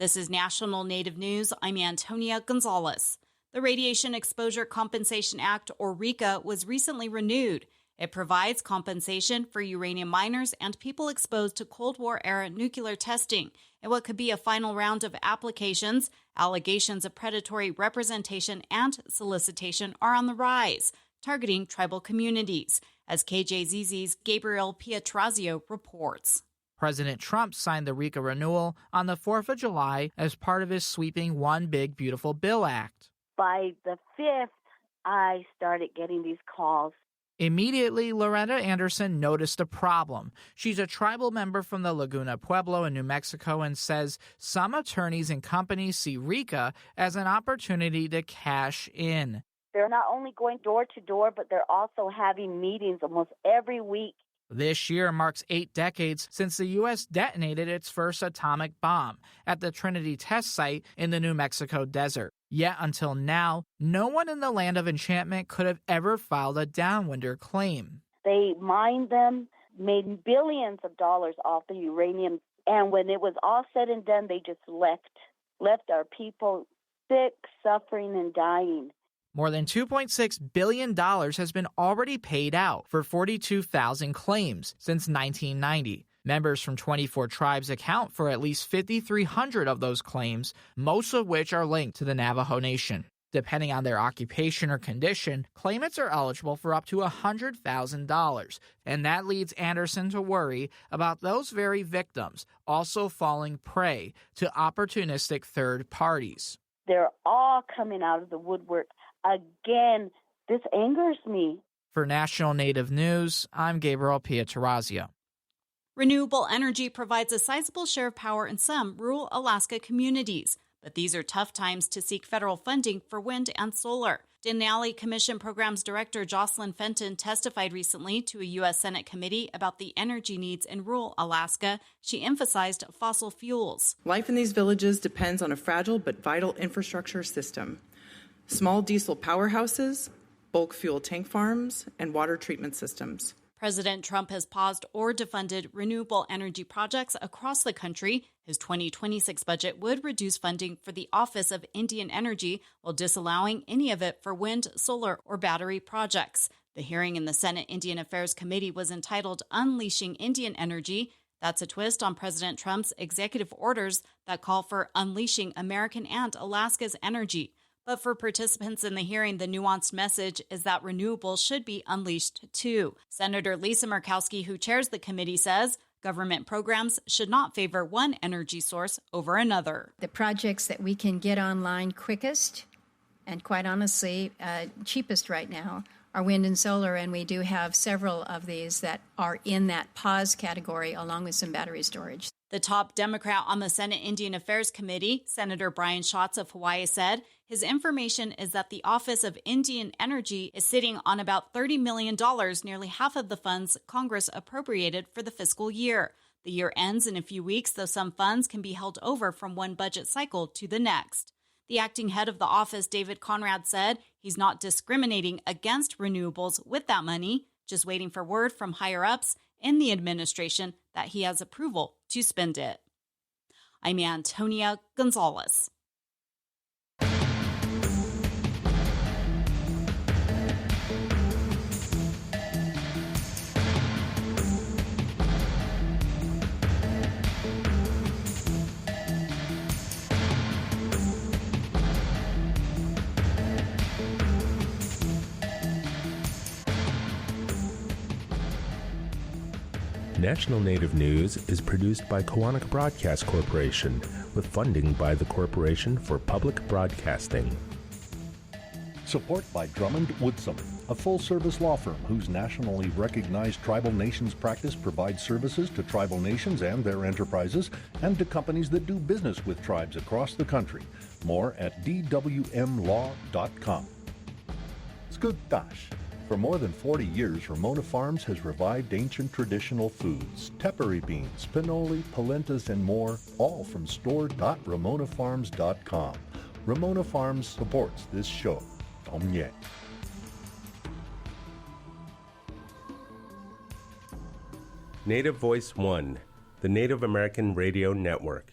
This is National Native News. I'm Antonia Gonzalez. The Radiation Exposure Compensation Act, or RECA, was recently renewed. It provides compensation for uranium miners and people exposed to Cold War-era nuclear testing. In what could be a final round of applications, allegations of predatory representation and solicitation are on the rise, targeting tribal communities, as KJZZ's Gabriel Pietrazio reports. President Trump signed the RECA renewal on the 4th of July as part of his sweeping One Big Beautiful Bill Act. By the 5th, I started getting these calls. Immediately, Loretta Anderson noticed a problem. She's a tribal member from the Laguna Pueblo in New Mexico and says some attorneys and companies see RECA as an opportunity to cash in. They're not only going door to door, but they're also having meetings almost every week. This year marks 8 decades since the U.S. detonated its first atomic bomb at the Trinity test site in the New Mexico desert. Yet until now, no one in the land of enchantment could have ever filed a downwinder claim. They mined them, made billions of dollars off the uranium, and when it was all said and done, they just left our people sick, suffering, and dying. More than $2.6 billion has been already paid out for 42,000 claims since 1990. Members from 24 tribes account for at least 5,300 of those claims, most of which are linked to the Navajo Nation. Depending on their occupation or condition, claimants are eligible for up to $100,000, and that leads Anderson to worry about those very victims also falling prey to opportunistic third parties. They're all coming out of the woodwork. Again, this angers me. For National Native News, I'm Gabriel Pietrazio. Renewable energy provides a sizable share of power in some rural Alaska communities, but these are tough times to seek federal funding for wind and solar. Denali Commission Programs Director Jocelyn Fenton testified recently to a U.S. Senate committee about the energy needs in rural Alaska. She emphasized fossil fuels. Life in these villages depends on a fragile but vital infrastructure system. Small diesel powerhouses, bulk fuel tank farms, and water treatment systems. President Trump has paused or defunded renewable energy projects across the country. His 2026 budget would reduce funding for the Office of Indian Energy while disallowing any of it for wind, solar, or battery projects. The hearing in the Senate Indian Affairs Committee was entitled Unleashing Indian Energy. That's a twist on President Trump's executive orders that call for unleashing American and Alaska's energy. But for participants in the hearing, the nuanced message is that renewables should be unleashed too. Senator Lisa Murkowski, who chairs the committee, says government programs should not favor one energy source over another. The projects that we can get online quickest and quite honestly cheapest right now are wind and solar, and we do have several of these that are in that pause category along with some battery storage. The top Democrat on the Senate Indian Affairs Committee, Senator Brian Schatz of Hawaii, said his information is that the Office of Indian Energy is sitting on about $30 million, nearly half of the funds Congress appropriated for the fiscal year. The year ends in a few weeks, though some funds can be held over from one budget cycle to the next. The acting head of the office, David Conrad, said he's not discriminating against renewables with that money, just waiting for word from higher-ups in the administration that he has approval to spend it. I'm Antonia Gonzalez. National Native News is produced by Kawanak Broadcast Corporation with funding by the Corporation for Public Broadcasting. Support by Drummond Woodsum, a full-service law firm whose nationally recognized tribal nations practice provides services to tribal nations and their enterprises and to companies that do business with tribes across the country. More at dwmlaw.com. Skugtash. For more than 40 years, Ramona Farms has revived ancient traditional foods, tepary beans, pinoli, polentas, and more, all from store.ramonafarms.com. Ramona Farms supports this show. Omye. Native Voice One, the Native American Radio Network.